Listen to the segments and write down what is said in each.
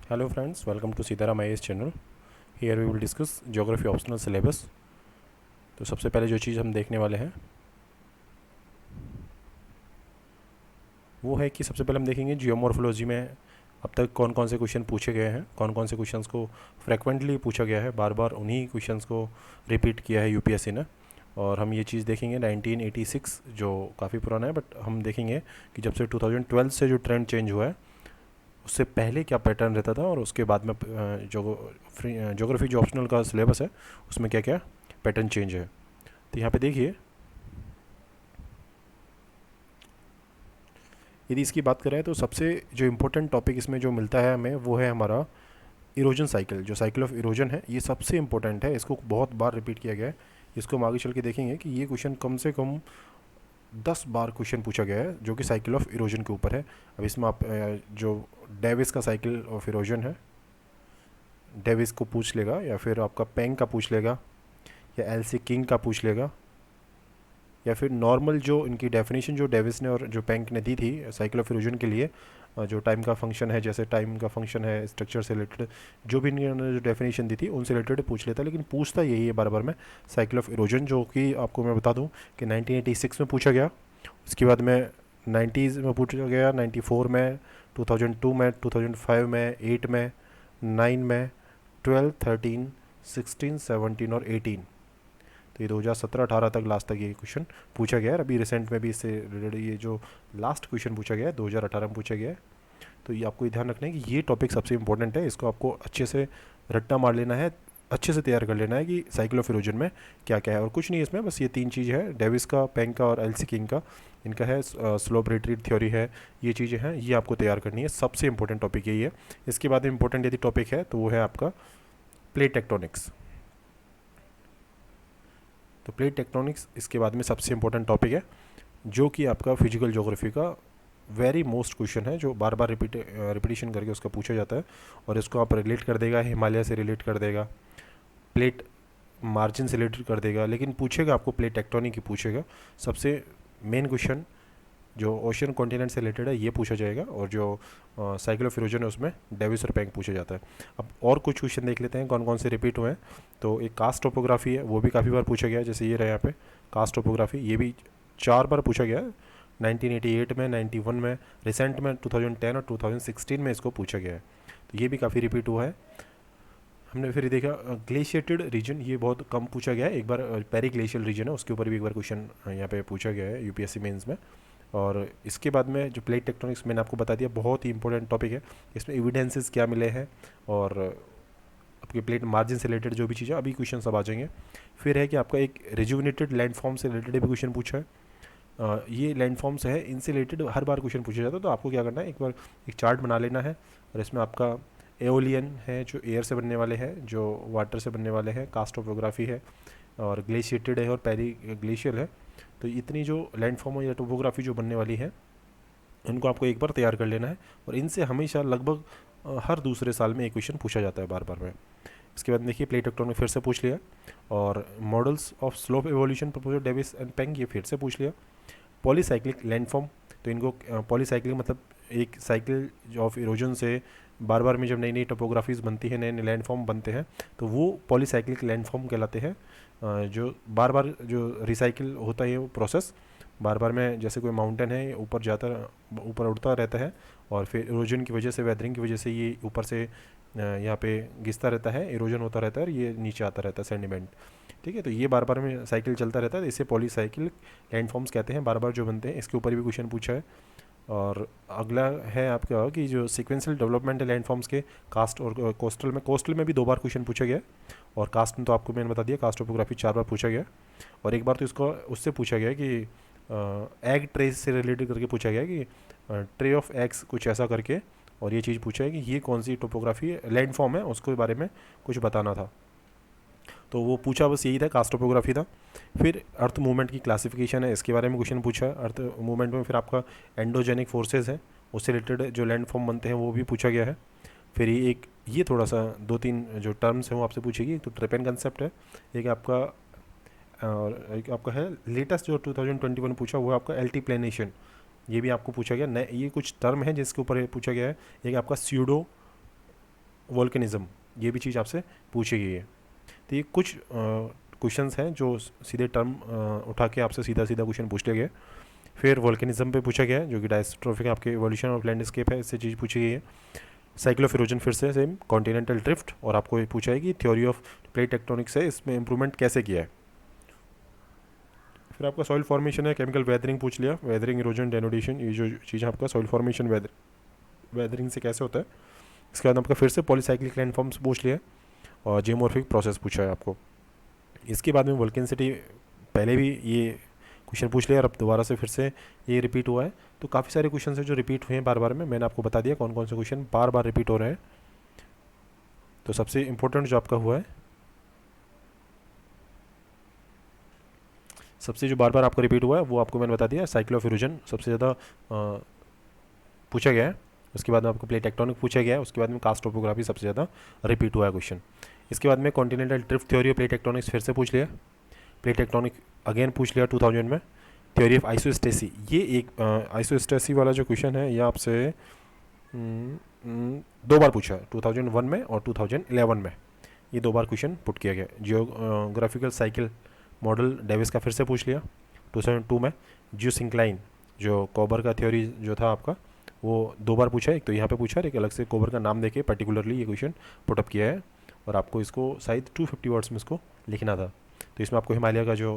Hello friends, welcome to Sitaram IAS channel. Here we will discuss Geography optional syllabus. तो सबसे पहले जो चीज़ हम देखने वाले हैं वो है कि सबसे पहले हम देखेंगे जियोमॉर्फोलॉजी में अब तक कौन कौन से क्वेश्चन पूछे गए हैं, कौन कौन से क्वेश्चंस को फ्रेक्वेंटली पूछा गया है, बार बार उन्हीं क्वेश्चंस को रिपीट किया है यूपीएससी ने। और हम ये चीज़ देखेंगे 1986 जो काफ़ी पुराना है, बट हम देखेंगे कि जब से 2012 से जो ट्रेंड चेंज हुआ है उससे पहले क्या पैटर्न रहता था और उसके बाद में जोग्राफी जो ऑप्शनल का सिलेबस है उसमें क्या क्या पैटर्न चेंज है। तो यहाँ पे देखिए, यदि इसकी बात करें तो सबसे जो इम्पोर्टेंट टॉपिक इसमें जो मिलता है हमें वो है हमारा इरोजन साइकिल। जो साइकिल ऑफ इरोजन है ये सबसे इम्पोर्टेंट है, इसको बहुत बार रिपीट किया गया है। इसको हम आगे चल के देखेंगे कि ये क्वेश्चन कम से कम 10 बार क्वेश्चन पूछा गया है जो कि साइकिल ऑफ इरोजन के ऊपर है। अब इसमें आप जो डेविस का साइकिल ऑफ इरोजन है, डेविस को पूछ लेगा, या फिर आपका पेंग का पूछ लेगा, या एलसी किंग का पूछ लेगा, या फिर नॉर्मल जो इनकी डेफिनेशन जो डेविस ने और जो पेंग ने दी थी साइकिल ऑफ इरोजन के लिए, जो टाइम का फंक्शन है, जैसे टाइम का फंक्शन है स्ट्रक्चर से रिलेटेड, जो भी इन्होंने जो डेफिनेशन दी थी उनसे रिलेटेड पूछ लेता है। लेकिन पूछता यही है बार बार में साइकिल ऑफ इरोजन, जो कि आपको मैं बता दूं कि 1986 में पूछा गया, उसके बाद में 90s में पूछा गया, 94 में, 2002 में, 2005 में, 8 में, 9 में, 12, 13, 16, 17 और 18। तो ये 2017-18 तक लास्ट तक ये क्वेश्चन पूछा गया है। अभी रिसेंट में भी इससे रिलेटेड ये जो लास्ट क्वेश्चन पूछा गया है 2018 में पूछा गया है। तो ये आपको ध्यान रखना है कि ये टॉपिक सबसे इंपॉर्टेंट है, इसको आपको अच्छे से रट्टा मार लेना है, अच्छे से तैयार कर लेना है कि साइकिल ऑफ इरोजन में क्या क्या है। और कुछ नहीं है इसमें, बस ये तीन चीज़ है, डेविस का, पेंग का और एलसी किंग का, इनका है स्लोप रिट्रीट थ्योरी है, ये चीज़ें हैं, ये आपको तैयार करनी है। सबसे इंपॉर्टेंट टॉपिक यही है। इसके बाद इंपॉर्टेंट यदि टॉपिक है तो वो है आपका प्लेट टेक्टोनिक्स। तो प्लेट टेक्टोनिक्स इसके बाद में सबसे इंपॉर्टेंट टॉपिक है, जो कि आपका फिजिकल ज्योग्राफी का वेरी मोस्ट क्वेश्चन है, जो बार बार रिपीटिशन करके उसका पूछा जाता है। और इसको आप रिलेट कर देगा, हिमालय से रिलेट कर देगा, प्लेट मार्जिन से रिलेटेड कर देगा, लेकिन पूछेगा आपको प्लेट टेक्टोनिक ही पूछेगा। सबसे मेन क्वेश्चन जो ओशन कॉन्टिनेंट से रिलेटेड है ये पूछा जाएगा, और जो साइकिल ऑफ इरोजन है उसमें डेविस और पेंग पूछा जाता है। अब और कुछ क्वेश्चन देख लेते हैं कौन कौन से रिपीट हुए हैं। तो एक कास्ट टोपोग्राफी है, वो भी काफ़ी बार पूछा गया है, जैसे ये रहा यहाँ पे कास्ट टोपोग्राफी, ये भी 4 बार पूछा गया है, 1988 में, 91 में, रिसेंट में 2010 और 2016 में इसको पूछा गया है। तो ये भी काफ़ी रिपीट हुआ है। हमने फिर देखा ग्लेशिएटेड रीजन, ये बहुत कम पूछा गया है। एक बार पेरी ग्लेशियल रीजन है उसके ऊपर भी एक बार क्वेश्चन यहाँ पे पूछा गया है यूपीएससी मेंस में। और इसके बाद में जो प्लेट टेक्टोनिक्स मैंने आपको बता दिया, बहुत ही इंपॉर्टेंट टॉपिक है। इसमें एविडेंसेस क्या मिले हैं और आपके प्लेट मार्जिन से रिलेटेड जो भी चीज़ें, अभी क्वेश्चन सब आ जाएंगे। फिर है कि आपका एक रिजुविनेटेड लैंडफॉर्म से रिलेटेड भी क्वेश्चन पूछा है। ये लैंडफॉर्म्स है, इनसे रिलेटेड हर बार क्वेश्चन पूछा जाता है। तो आपको क्या करना है, एक बार एक चार्ट बना लेना है, और इसमें आपका एओलियन है जो एयर से बनने वाले हैं, जो वाटर से बनने वाले हैं, कास्ट टोपोग्राफी है, और ग्लेशिएटेड है, और पेरी ग्लेशियल है। तो इतनी जो लैंडफॉर्म या टोपोग्राफी जो बनने वाली है, इनको आपको एक बार तैयार कर लेना है। और इनसे हमेशा लगभग हर दूसरे साल में एक क्वेश्चन पूछा जाता है बार बार में। इसके बाद देखिए प्लेट टेक्टोनिक फिर से पूछ लिया, और models of slope evolution proposer Davis and Penck ये फिर से पूछ लिया। पॉलीसाइक्लिक लैंडफॉर्म, तो इनको पॉलीसाइक्लिक मतलब एक साइकिल ऑफ इरोजन से बार बार में जब नई नई टोपोग्राफीज़ बनती हैं, नए नए लैंडफॉर्म बनते हैं, तो वो पॉलीसाइक्लिक लैंडफॉर्म कहलाते हैं। जो बार बार जो रिसाइकिल होता है वो प्रोसेस बार बार में, जैसे कोई माउंटेन है ऊपर जाता, ऊपर उड़ता रहता है, और फिर इरोजन की वजह से, वेदरिंग की वजह से ये ऊपर से यहाँ पे घिसता रहता है, इरोजन होता रहता है, और ये नीचे आता रहता है सेडिमेंट। ठीक है, तो ये बार बार में साइकिल चलता रहता है, इसे पॉलीसाइकिल लैंडफॉर्म्स कहते हैं, बार बार जो बनते हैं। इसके ऊपर भी क्वेश्चन पूछा है। और अगला है आपका कि जो सीक्वेंशियल डेवलपमेंट है लैंडफॉर्म्स के, कास्ट और कोस्टल में। कोस्टल में भी 2 बार क्वेश्चन पूछा गया है, और कास्ट में तो आपको मैंने बता दिया, कास्ट टोपोग्राफी 4 बार पूछा गया। और एक बार तो इसको उससे पूछा गया कि एग ट्रे से रिलेटेड करके पूछा गया कि ट्रे ऑफ एग्स कुछ ऐसा करके, और ये चीज़ पूछा है कि ये कौन सी टोपोग्राफी लैंडफॉर्म है, उसके बारे में कुछ बताना था। तो वो पूछा, बस यही था, कास्ट टोपोग्राफी था। फिर अर्थ मूवमेंट की क्लासिफिकेशन है, इसके बारे में क्वेश्चन पूछा है। अर्थ मूवमेंट में फिर आपका एंडोजेनिक फोर्सेज है, उससे रिलेटेड जो लैंडफॉर्म बनते हैं वो भी पूछा गया है। फिर ये थोड़ा सा 2-3 जो टर्म्स हैं वो आपसे पूछेगी। एक तो ट्रेपेन कंसेप्ट है, एक आपका, और एक आपका है लेटेस्ट जो 2021 पूछा वो है आपका एल्टीप्लेनेशन, ये भी आपको पूछा गया। नए ये कुछ टर्म है जिसके ऊपर पूछा गया है। एक आपका स्यूडो वोल्केनिज्म, ये भी चीज़ आपसे पूछी गई है। तो ये कुछ क्वेश्चंस हैं जो सीधे टर्म उठा के आपसे सीधा सीधा क्वेश्चन पूछ लिए गए। फिर वोल्केनिज्म पे पूछा गया है जो कि डायस्ट्रोफिक आपके इवोल्यूशन ऑफ लैंडस्केप है, इससे चीज़ पूछी गई है। साइक्ल ऑफ इरोजन फिर से सेम कॉन्टिनेंटल ड्रिफ्ट, और आपको ये पूछा है कि थ्योरी ऑफ प्लेट टेक्टोनिक्स है, इसमें इंप्रूवमेंट कैसे किया है। फिर आपका सॉइल फॉर्मेशन है, केमिकल वेदरिंग पूछ लिया, वेदरिंग इरोजन डेनोडेशन, ये जो चीज़ आपका सॉइल फॉर्मेशन वेदरिंग से कैसे होता है। इसके बाद आपका फिर से पॉलीसाइक्लिक लैंडफॉर्म्स पूछ लिया और जियोमॉर्फिक प्रोसेस पूछा है आपको। इसके बाद में वोल्केनिसिटी पहले भी ये क्वेश्चन पूछ लिया और अब दोबारा से फिर से ये रिपीट हुआ है। तो काफ़ी सारे क्वेश्चन हैं जो रिपीट हुए हैं बार बार में, मैंने आपको बता दिया कौन कौन से क्वेश्चन बार बार रिपीट हो रहे हैं। तो सबसे इम्पोर्टेंट जो आपका हुआ है, सबसे जो बार बार आपका रिपीट हुआ है वो आपको मैंने बता दिया, साइकिल ऑफ इरोजन सबसे ज़्यादा पूछा गया है। उसके बाद में आपको प्लेट टेक्टोनिक पूछा गया है। उसके बाद में कास्ट टोपोग्राफी सबसे ज़्यादा रिपीट हुआ है क्वेश्चन। इसके बाद में continental drift theory of plate tectonics फिर से पूछ लिया, प्लेट टेक्टोनिक अगेन पूछ लिया 2000 में। थ्योरी ऑफ आइसोस्टेसी, ये एक आइसोस्टेसी वाला जो क्वेश्चन है ये आपसे 2 बार पूछा है, 2001 में और 2011 में, ये 2 बार क्वेश्चन पुट किया गया। जियोग्राफिकल साइकिल मॉडल डेविस का फिर से पूछ लिया 2002 में। जियोसिंक्लाइन जो कोबर का थ्योरी जो था आपका, वो 2 बार पूछा है, एक तो यहाँ पे पूछा है, एक अलग से कोबर का नाम देके पर्टिकुलरली ये क्वेश्चन पुटअप किया है, और आपको इसको शायद 250 वर्ड्स में इसको लिखना था। तो इसमें आपको हिमालय का जो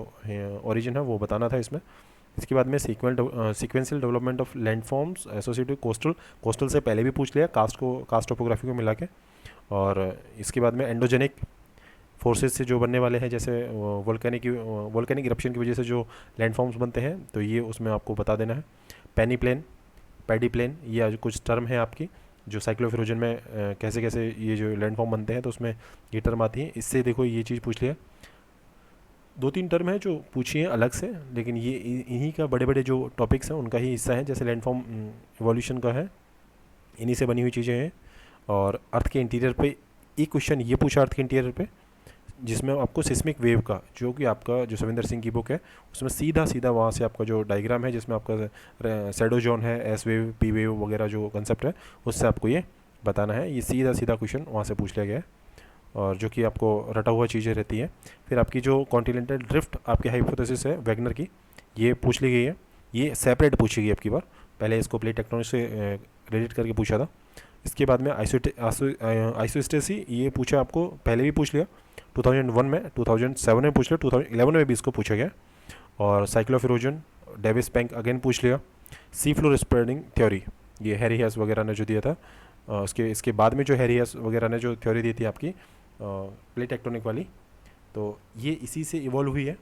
ओरिजिन है वो बताना था इसमें। इसके बाद में sequential development of landforms associated coastal से पहले भी पूछ लिया, कास्ट टोपोग्राफी को मिला के। और इसके बाद में एंडोजेनिक फोर्सेस से जो बनने वाले हैं, जैसे वोल्केनिक इरप्शन की वजह से जो लैंडफॉर्म्स बनते हैं, तो ये उसमें आपको बता देना है। पेनी प्लेन, पैडी प्लेन, ये कुछ टर्म है आपकी जो साइक्ल ऑफ इरोजन में कैसे कैसे ये जो लैंडफॉर्म बनते हैं तो उसमें ये टर्म आती है। इससे देखो ये चीज़ पूछ लिया। 2-3 टर्म है जो पूछी हैं अलग से, लेकिन ये इन्हीं का बड़े बड़े जो टॉपिक्स हैं उनका ही हिस्सा है, जैसे लैंडफॉर्म इवोल्यूशन का है, इन्हीं से बनी हुई चीज़ें हैं। और अर्थ के इंटीरियर पे एक क्वेश्चन ये पूछा अर्थ के इंटीरियर पे, जिसमें आपको सिस्मिक वेव का, जो कि आपका जो सविंदर सिंह की बुक है उसमें सीधा सीधा वहाँ से आपका जो डायग्राम है जिसमें आपका सैडो जोन है, एस वेव, पी वेव वगैरह जो कंसेप्ट है उससे आपको ये बताना है। ये सीधा सीधा क्वेश्चन वहाँ से पूछ लिया गया है, और जो कि आपको रटा हुआ चीज़ें रहती हैं। फिर आपकी जो कॉन्टिनेंटल ड्रिफ्ट आपकी हाइपोथेसिस है वैगनर की, ये पूछ ली गई है, ये सेपरेट पूछी गई अब की बार, पहले इसको प्लेट टेक्टोनिक्स से रिलेट करके पूछा था। इसके बाद में आइसोस्टेसी, ये पूछा आपको पहले भी पूछ लिया 2001 में, 2007 में पूछ लिया, 2011 में भी इसको पूछा गया। और cycle of erosion Davis back again पूछ लिया। सी फ्लोर स्प्रेडिंग थ्योरी, ये हैरी हेस वगैरह ने जो दिया था, इसके बाद में जो हैरी हेस वगैरह ने जो थ्योरी दी थी आपकी प्लेट टेक्टोनिक वाली, तो ये इसी से इवॉल्व हुई है,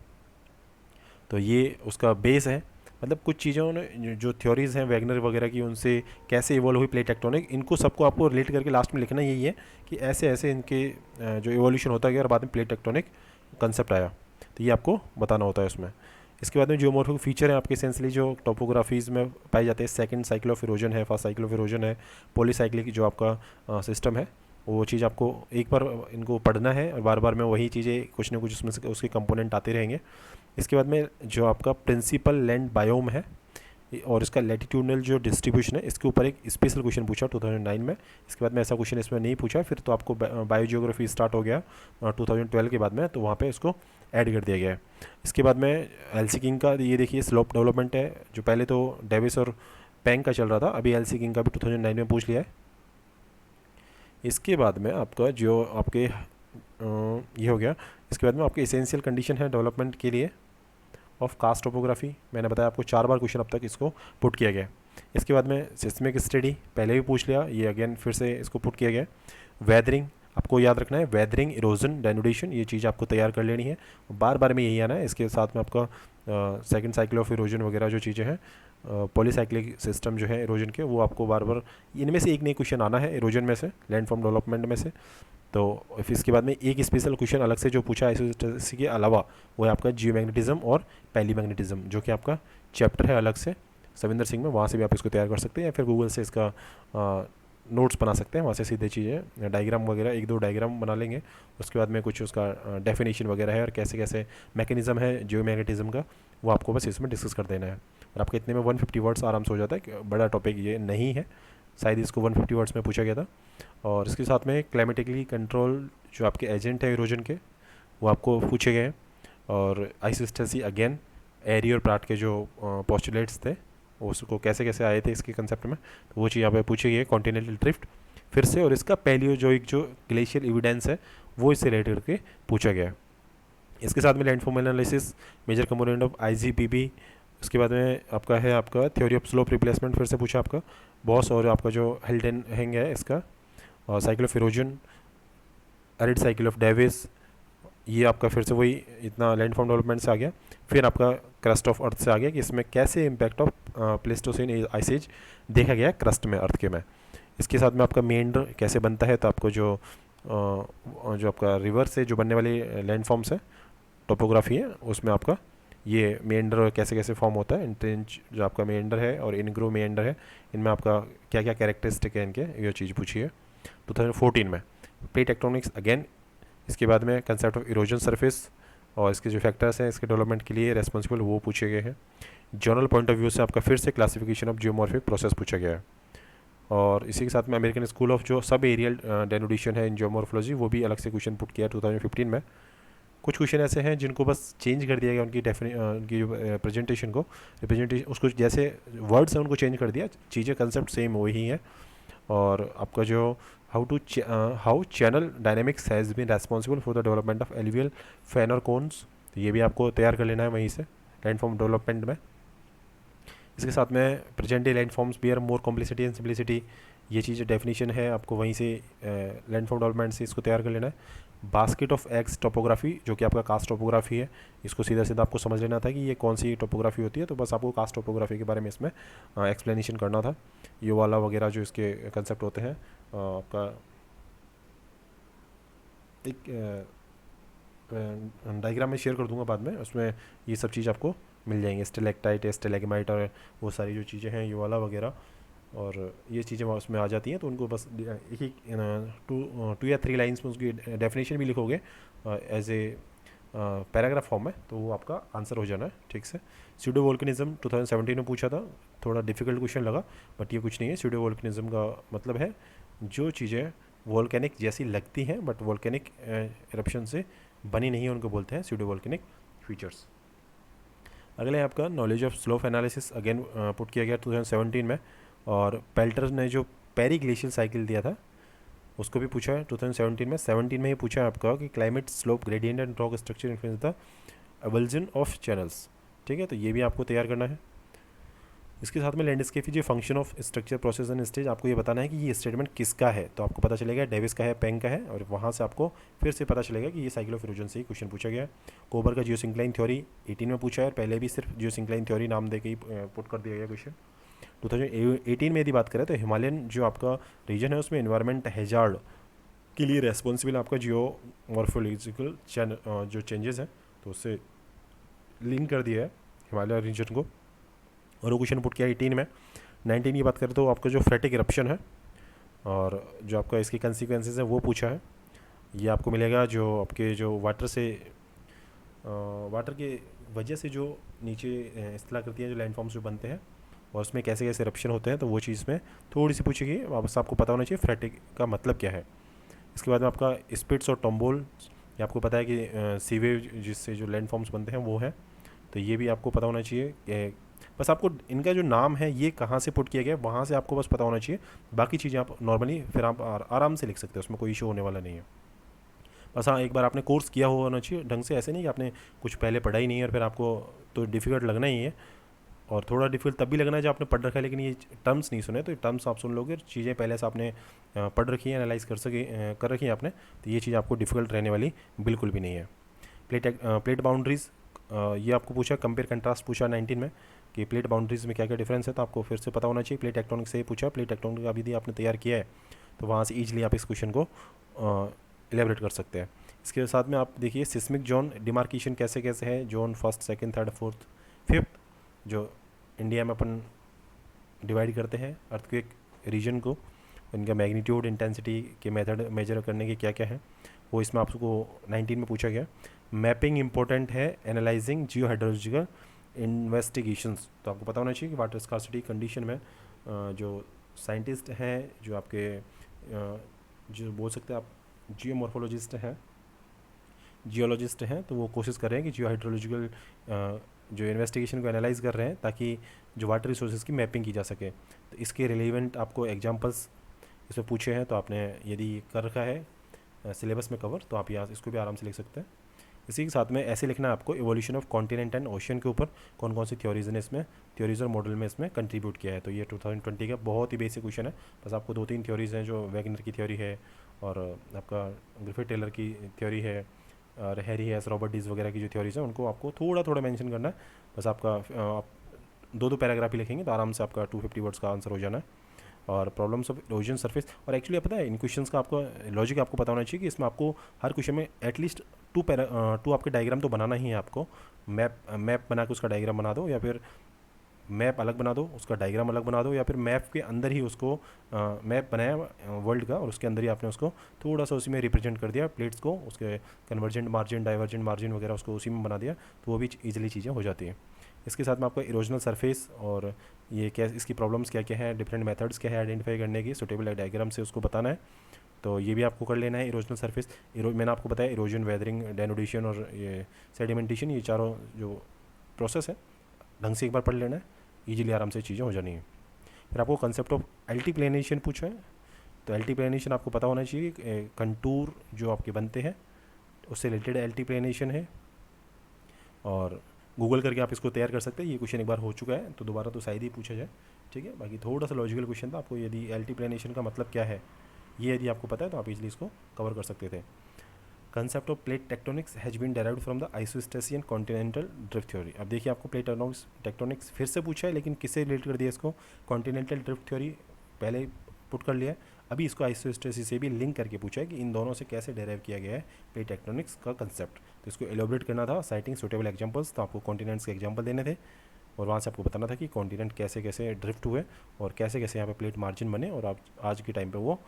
तो ये उसका बेस है। मतलब कुछ चीज़ों ने जो थ्योरीज़ हैं वैगनर वगैरह की, उनसे कैसे इवॉल्व हुई प्लेट टेक्टोनिक, इनको सबको आपको रिलेट करके लास्ट में लिखना यही है कि ऐसे ऐसे इनके जो इवोल्यूशन होता गया और बाद में प्लेट टेक्टोनिक कंसेप्ट आया, तो ये आपको बताना होता है उसमें। इसके बाद में जियोमॉर्फिक फीचर है आपके एसेंशियली जो टोपोग्राफीज़ में पाए जाते हैं, सेकंड साइकिल ऑफ इरोजन है, फर्स्ट साइकिल ऑफ इरोजन है, पॉलीसाइक्लिक जो आपका सिस्टम है, वो चीज़ आपको एक बार इनको पढ़ना है और बार बार में वही चीज़ें कुछ ना कुछ उसमें से उसके कंपोनेंट आते रहेंगे। इसके बाद में जो आपका प्रिंसिपल लैंड बायोम है और इसका लैटिट्यूडनल जो डिस्ट्रीब्यूशन है, इसके ऊपर एक स्पेशल क्वेश्चन पूछा 2009 में। इसके बाद में ऐसा क्वेश्चन इसमें नहीं पूछा, फिर तो आपको बायोजियोग्राफी स्टार्ट हो गया 2012 के बाद में, तो वहाँ पे इसको ऐड कर दिया गया है। इसके बाद में एलसी किंग का ये देखिए स्लोप डेवलपमेंट है, जो पहले तो डेविस और पेंग का चल रहा था, अभी एलसी किंग का भी 2009 में पूछ लिया है। इसके बाद में आपका जो आपके ये हो गया। इसके बाद में आपके एसेंशियल कंडीशन है डेवलपमेंट के लिए ऑफ कास्ट टोपोग्राफी, मैंने बताया आपको 4 बार क्वेश्चन अब तक इसको पुट किया गया। इसके बाद में सिस्मिक स्टडी पहले भी पूछ लिया, ये अगेन फिर से इसको पुट किया गया। वेदरिंग आपको याद रखना है, वेदरिंग, इरोजन, डेनुडेशन, ये चीज़ आपको तैयार कर लेनी है, बार बार में यही आना है। इसके साथ में आपका सेकंड साइकिल ऑफ इरोजन वगैरह जो चीज़ें हैं, पॉलीसाइक्लिक सिस्टम जो है इरोजन के, वो आपको बार बार इनमें से एक नई क्वेश्चन आना है इरोजन में से, लैंडफॉर्म डेवलपमेंट में से। तो फिर इसके बाद में एक स्पेशल क्वेश्चन अलग से जो पूछा है इसी के अलावा, वो है आपका जियोमैग्नेटिज्म और पैलीमैग्नेटिज्म, जो कि आपका चैप्टर है अलग से सविंदर सिंह में, वहाँ से भी आप इसको तैयार कर सकते हैं, या फिर गूगल से इसका नोट्स बना सकते हैं, वहाँ से सीधे चीज़ें डायग्राम वगैरह 1-2 डायग्राम बना लेंगे। उसके बाद में कुछ उसका डेफिनेशन वगैरह है और कैसे कैसे मैकेनिज्म है जियोमैग्नेटिज्म का, वो आपको बस इसमें डिस्कस कर देना है, और आपके इतने में 150 वर्ड्स आराम से हो जाता है। बड़ा टॉपिक ये नहीं है, शायद इसको 150 वर्ड्स में पूछा गया था। और इसके साथ में क्लाइमेटिकली कंट्रोल जो आपके एजेंट है इरोजन के, वो आपको पूछे गए हैं। और आइसोस्टेसी अगेन एरी और प्राट के जो पोस्टुलेट्स थे उसको कैसे कैसे आए थे इसके कंसेप्ट में, तो वो चीज़ यहाँ पे पूछी गई है। कॉन्टिनेंटल ड्रिफ्ट फिर से, और इसका पैलियोजोइक जो ग्लेशियल एविडेंस है वो इससे रिलेटेड करके पूछा गया है। इसके साथ में landform analysis major component of IGPB। उसके बाद में आपका है आपका थ्योरी ऑफ स्लोप रिप्लेसमेंट फिर से पूछा आपका बॉस, और आपका जो हेल्डन हैंग है इसका, और cycle of erosion, arid cycle of Davis, ये आपका फिर से वही इतना लैंडफॉर्म डेवलपमेंट से आ गया। फिर आपका क्रस्ट ऑफ अर्थ से आ गया कि इसमें कैसे impact of Pleistocene ice age देखा गया क्रस्ट में, अर्थ के में। इसके साथ में आपका मेंडर कैसे बनता है, तो आपको जो आपका रिवर से जो बनने वाली लैंडफॉर्म्स है, टोपोग्राफी है, उसमें आपका ये मेंडर कैसे कैसे फॉर्म होता है, इंट्रेंच जो आपका मेंडर है और इनग्रो मेंडर है, इनमें आपका क्या क्या कैरेक्टरिस्टिक है इनके, ये चीज़ पूछी है 2014 में। प्लेट टेक्टोनिक्स अगेन, इसके बाद में कंसेप्ट ऑफ इरोजन सरफेस और इसके जो फैक्टर्स हैं इसके डेवलपमेंट के लिए रेस्पॉन्सिबल, वो पूछे गए हैं। जनरल पॉइंट ऑफ व्यू से आपका फिर से क्लासिफिकेशन ऑफ जियोमॉर्फिक प्रोसेस पूछा गया है। और इसी के साथ में अमेरिकन स्कूल ऑफ जो सब एरियल डेनोटेशन है इन जियोमॉर्फोलॉजी, वो भी अलग से क्वेश्चन पुट किया 2015 में। कुछ क्वेश्चन ऐसे हैं जिनको बस चेंज कर दिया गया उनकी उनकी जो प्रेजेंटेशन को, रिप्रेजेंटेशन उसको जैसे वर्ड्स हैं उनको चेंज कर दिया, चीज़ें कंसेप्ट सेम वही हैं। और आपका जो how channel dynamics has been responsible for the development of alluvial fan और कोन्स, तो ये भी आपको तैयार कर लेना है वहीं से लैंडफॉर्म डेवलपमेंट में। इसके साथ में present day landforms bear more complexity and simplicity, ये चीज़ डेफिनेशन है आपको वहीं से लैंडफॉर्म डेवलपमेंट से इसको तैयार कर लेना है। बास्केट ऑफ एग्स टोपोग्राफी, जो कि आपका कास्ट टोपोग्राफी है, इसको सीधा सीधा आपको समझ लेना था कि ये कौन सी टोपोग्राफी होती है, तो बस आपको कास्ट टोपोग्राफी के बारे में इसमें एक्सप्लेनेशन करना था। ये वाला वगैरह जो इसके कंसेप्ट होते हैं, आपका एक डायग्राम में शेयर कर दूंगा बाद में, उसमें ये सब चीज़ आपको मिल जाएंगे, स्टेलेक्टाइट, स्टेलेग्माइट और वो सारी जो चीज़ें हैं, ये वाला वगैरह, और ये चीज़ें उसमें आ जाती हैं। तो उनको बस एक ही 2 या 3 लाइन्स में उसकी डेफिनेशन भी लिखोगे एज ए पैराग्राफ फॉर्म में, तो वो आपका आंसर हो जाना है ठीक से। स्यूडो वोल्केनिज्म 2017 में पूछा था, थोड़ा डिफिकल्ट क्वेश्चन लगा, बट ये कुछ नहीं है। स्यूडो वोल्केनिज्म का मतलब है जो चीज़ें वोल्केनिक जैसी लगती हैं बट वोल्केनिक एरप्शन से बनी नहीं है, उनको बोलते हैं स्यूडो वोल्केनिक फीचर्स। अगले आपका knowledge of slope analysis again put किया गया 2017 में, और पेल्टर ने जो पेरी ग्लेशियल साइकिल दिया था उसको भी पूछा है 2017 में। 17 में ही पूछा है आपका कि climate slope gradient and rock structure influence the avulsion of channels, ठीक है, तो ये भी आपको तैयार करना है। इसके साथ में लैंडस्केप की जो function of structure process and stage, आपको ये बताना है कि ये स्टेटमेंट किसका है, तो आपको पता चलेगा डेविस का है, पेंग का है, और वहाँ से आपको फिर से पता चलेगा कि ये साइकिल ऑफ इरोजन से ही क्वेश्चन पूछा गया है। कोबर का जियोसिंक्लाइन थ्योरी 18 में पूछा है, पहले भी सिर्फ जियोसिंक्लाइन थ्योरी नाम दे के ही पुट कर दिया गया क्वेश्चन। 2018 में यदि बात करें तो हिमालयन जो आपका रीजन है उसमें एनवायरमेंट हैजार्ड के लिए रेस्पॉन्सिबल आपका जियोमॉर्फोलॉजिकल जो चेंजेस हैं, तो उससे लिंक कर दिया है हिमालय रीजन को, और वो क्वेश्चन पुट किया 18 में। 19 की बात करें तो आपका जो फ्रेटिक इरप्शन है और जो आपका इसके कंसिक्वेंसेस है वो पूछा है। ये आपको मिलेगा जो आपके जो वाटर के वजह से जो नीचे स्थलाकृतियाँ जो लैंडफॉर्म्स जो बनते हैं और उसमें कैसे कैसे इरप्शन होते हैं, तो वो चीज़ में थोड़ी सी पूछेगी, बस आपको पता होना चाहिए फ्रेटिक का मतलब क्या है। इसके बाद में आपका स्पिट्स और टॉम्बोल, ये आपको पता है कि सीवेज जिससे जो लैंडफॉर्म्स बनते हैं वो है, तो ये भी आपको पता होना चाहिए कि बस आपको इनका जो नाम है ये कहाँ से पुट किया गया है वहाँ से आपको बस पता होना चाहिए, बाकी चीज़ें आप नॉर्मली फिर आप आराम से लिख सकते हैं, उसमें कोई इशू होने वाला नहीं है। बस हाँ, एक बार आपने कोर्स किया हुआ होना चाहिए ढंग से, ऐसे नहीं कि आपने कुछ पहले पढ़ा ही नहीं है और फिर आपको तो डिफ़िकल्ट लगना ही है, और थोड़ा डिफिकल्ट तब भी लगना है जब आपने पढ़ रखा है लेकिन ये टर्म्स नहीं सुने, तो ये टर्म्स आप सुन लोगे, चीज़ें पहले से आपने पढ़ रखी है, एनालाइज कर रखी है आपने, तो ये चीज़ आपको डिफिकल्ट रहने वाली बिल्कुल भी नहीं है। प्लेट बाउंड्रीज़, ये आपको पूछा, कंपेयर कंट्रास्ट पूछा 19 में कि प्लेट बाउंड्रीज़ में क्या क्या डिफरेंस है, तो आपको फिर से पता होना चाहिए। प्लेट टेक्टोनिक से ही पूछा, प्लेट टेक्टोनिक का भी आपने तैयार किया है तो वहाँ से ईजिली आप इस क्वेश्चन को एलेबरेट कर सकते हैं। इसके साथ में आप देखिए सिस्मिक जोन डिमार्केशन कैसे कैसे है, zone 1st 2nd 3rd 4th 5th, जो इंडिया में अपन डिवाइड करते हैं अर्थक्वेक रीजन को, इनका मैग्नीट्यूड इंटेंसिटी के मेथड मेजर करने के क्या क्या है, वो इसमें आपको 19 में पूछा गया। मैपिंग इंपॉर्टेंट है एनालाइजिंग जियो हाइड्रोलॉजिकल इन्वेस्टिगेशंस, तो आपको पता होना चाहिए कि वाटर स्कार्सिटी कंडीशन में जो साइंटिस्ट हैं, जो आपके जो बोल सकते हैं आप जियोमॉर्फोलॉजिस्ट हैं, जियोलॉजिस्ट हैं, तो वो कोशिश कर रहे हैं कि जियो हाइड्रोलॉजिकल जो इन्वेस्टिगेशन को एनालाइज कर रहे हैं ताकि जो वाटर रिसोर्सेज की मैपिंग की जा सके। तो इसके रिलेवेंट आपको एग्जांपल्स इसमें पूछे हैं, तो आपने यदि कर रखा है सिलेबस में कवर, तो आप यहाँ इसको भी आराम से लिख सकते हैं। इसी के साथ में ऐसे लिखना है आपको, evolution of continent and ocean के ऊपर कौन कौन सी थ्योरीज ने इसमें थ्योरीज और मॉडल में इसमें कंट्रीब्यूट किया है। तो ये 2020 का बहुत ही बेसिक क्वेश्चन है। बस आपको 2-3 थ्योरीज हैं, जो वैगनर की थ्योरी है और आपका ग्रिफिथ टेलर की थ्योरी है और हैरी हैस, रॉबर्ट डीज वगैरह की जो थ्योरीज हैं उनको आपको थोड़ा थोड़ा मेंशन करना है। बस आपका आप 2-2 पैराग्राफ ही लिखेंगे तो आराम से आपका 250 वर्ड्स का आंसर हो जाना है। और प्रॉब्लम्स ऑफ इरोजन सरफेस, और एक्चुअली पता है इन क्वेश्चंस का आपको लॉजिक आपको पता होना चाहिए कि इसमें आपको हर क्वेश्चन में एटलीस्ट 2 आपके डायग्राम तो बनाना ही है आपको। मैप बना के उसका डायग्राम बना दो, या फिर मैप अलग बना दो उसका डायग्राम अलग बना दो, या फिर मैप के अंदर ही उसको मैप बनाया वर्ल्ड का और उसके अंदर ही आपने उसको थोड़ा सा उसी में रिप्रेजेंट कर दिया प्लेट्स को, उसके कन्वर्जेंट मार्जिन, डाइवर्जेंट मार्जिन वगैरह उसको उसी में बना दिया, तो वो भी ईजिली चीज़ें हो जाती हैं। इसके साथ में आपको इरोजनल सरफेस और ये क्या इसकी प्रॉब्लम्स क्या क्या है, डिफरेंट मेथड्स क्या है आइडेंटिफाई करने की, सुटेबल डायग्राम से उसको बताना है। तो ये भी आपको कर लेना है। इरोजनल सरफेस, मैंने आपको बताया इरोजन, वेदरिंग, डेनोडेशन और ये सेडिमेंटेशन, ये चारों जो प्रोसेस है ढंग से एक बार पढ़ लेना है, ईजिली आराम से चीज़ें हो जानी है। फिर आपको कंसेप्ट ऑफ अल्टीप्लेनेशन पूछा है, तो अल्टीप्लेनेशन आपको पता होना चाहिए, कंटूर जो आपके बनते हैं उससे रिलेटेड अल्टीप्लेनेशन है, और गूगल करके आप इसको तैयार कर सकते हैं। ये क्वेश्चन एक बार हो चुका है तो दोबारा तो शायद ही पूछा जाए, ठीक है। बाकी थोड़ा सा लॉजिकल क्वेश्चन था, आपको यदि अल्टीप्लेनेशन का मतलब क्या है ये यदि आपको पता है तो आप इजीली इसको कवर कर सकते थे। Concept of plate tectonics has been derived from the isostasy and continental drift theory. अब देखिए आपको प्लेट टेक्टोनिक्स फिर से पूछा है, लेकिन किससे रिलेट कर दिया इसको, कॉन्टिनेंटल ड्रिफ्ट थ्योरी पहले पुट कर लिया है, अभी इसको आइसोस्टेसिस से भी लिंक करके पूछा है कि इन दोनों से कैसे डेराइव किया गया है प्लेट टेक्टोनिक्स का कंसेप्ट। तो इसको एलोबरेट करना था, साइटिंग सुटेबल एग्जाम्पल्स, तो आपको कॉन्टिनेंट्स के एग्जाम्पल देने थे और वहाँ से आपको बताना था कि कॉन्टिनेंट कैसे कैसे ड्रिफ्ट हुए और कैसे कैसे यहाँ पे प्लेट मार्जिन बने, और आप आज के टाइम पे वो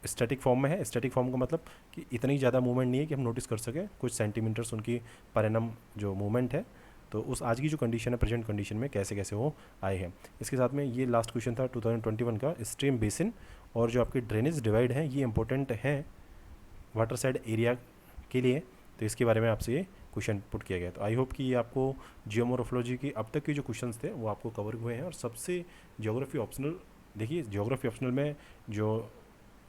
स्टैटिक फॉर्म में है। स्टैटिक फॉर्म का मतलब कि इतनी ज़्यादा मूवमेंट नहीं है कि हम नोटिस कर सकें, कुछ सेंटीमीटर्स उनकी पर एनम जो मूवमेंट है, तो उस आज की जो कंडीशन है प्रेजेंट कंडीशन में कैसे कैसे वो आए हैं। इसके साथ में ये लास्ट क्वेश्चन था 2021 का, स्ट्रीम बेसिन और जो आपके ड्रेनेज डिवाइड हैं ये इंपॉर्टेंट हैं वाटर साइड एरिया के लिए, तो इसके बारे में आपसे ये क्वेश्चन पुट किया गया। तो आई होप कि ये आपको जियोमॉर्फोलॉजी की अब तक के जो क्वेश्चंस थे वो आपको कवर हुए हैं। और सबसे ज्योग्राफी ऑप्शनल, देखिए ज्योग्राफी ऑप्शनल में जो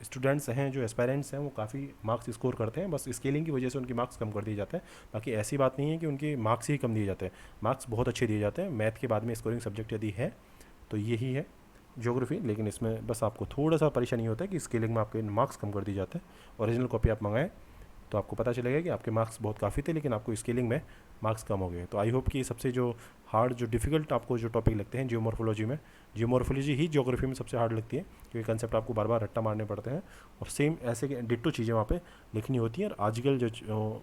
स्टूडेंट्स हैं, जो एस्पायरेंट्स हैं, वो काफ़ी मार्क्स स्कोर करते हैं, बस स्केलिंग की वजह से उनके मार्क्स कम कर दिए जाते हैं। बाकी ऐसी बात नहीं है कि उनके मार्क्स ही कम दिए जाते हैं, मार्क्स बहुत अच्छे दिए जाते हैं। मैथ के बाद में स्कोरिंग सब्जेक्ट यदि है तो यही है ज्योग्राफी, लेकिन इसमें बस आपको थोड़ा सा परेशानी होता है कि स्केलिंग में आपके मार्क्स कम कर दिए जाते हैं। ओरिजिनल कॉपी आप मंगाएं तो आपको पता चलेगा कि आपके मार्क्स बहुत काफ़ी थे, लेकिन आपको स्केलिंग में मार्क्स कम हो गए। तो आई होप कि सबसे जो हार्ड, जो डिफ़िकल्ट आपको जो टॉपिक लगते हैं जियोमॉर्फोलॉजी में, जियोमॉर्फोलॉजी ही ज्योग्राफी में सबसे हार्ड लगती है, क्योंकि कंसेप्ट आपको बार बार रट्टा मारने पड़ते हैं और सेम ऐसे डिट्टो चीज़ें वहाँ पे लिखनी होती हैं। और आजकल जो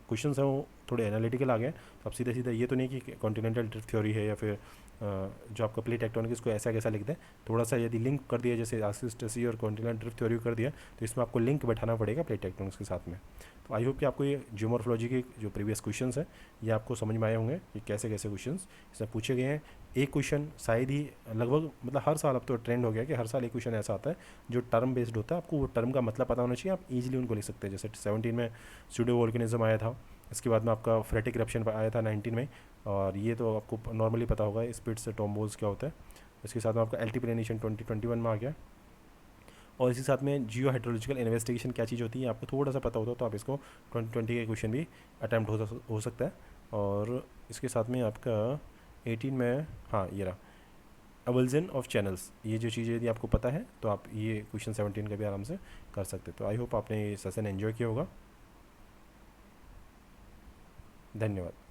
क्वेश्चन हैं वो थोड़े एनालिटिकल आ गए, तो अब सीधा सीधा ये तो नहीं कि कॉन्टिनेंटल ड्रिफ्ट थ्योरी है या फिर जो आपका प्लेट टेक्टोनिक्स को ऐसा कैसा लिख दें। थोड़ा सा यदि लिंक कर दिया, जैसे आइसोस्टेसिस और कॉन्टिनेंटल ड्रिफ्ट थ्योरी कर दिया, तो इसमें आपको लिंक बैठाना पड़ेगा प्लेट टेक्टोनिक्स के साथ में। तो आई होप कि आपको ये जियोमॉर्फोलॉजी के जो प्रीवियस क्वेश्चंस हैं ये आपको समझ में आए होंगे कि कैसे कैसे क्वेश्चंस इसमें पूछे गए हैं। एक क्वेश्चन शायद ही लगभग, मतलब हर साल अब तो ट्रेंड हो गया कि हर साल एक क्वेश्चन ऐसा आता है जो टर्म बेस्ड होता है, आपको वो टर्म का मतलब पता होना चाहिए, आप इजीली उनको लिख सकते हैं। जैसे 17 में स्यूडो वोल्केनिज्म आया था, इसके बाद में आपका फ्रेटिक इरप्शन आया था 19 में, और ये तो आपको नॉर्मली पता होगा स्पिट्स से टॉम्बोल्स क्या होता है। इसके साथ में आपका अल्टीप्लेनेशन 2021 में आ गया, और इसी साथ में जियो हाइड्रोलॉजिकल इन्वेस्टिगेशन क्या चीज़ होती है आपको थोड़ा सा पता होता तो आप इसको 2020 के क्वेश्चन भी अटैम्प्ट हो सकता है। और इसके साथ में आपका 18 में, हाँ ये रहा अवल्जन ऑफ चैनल्स, ये जो चीज़ें यदि आपको पता है तो आप ये क्वेश्चन 17 का भी आराम से कर सकते हैं। तो आई होप आपने ये सेशन एंजॉय किया होगा। धन्यवाद।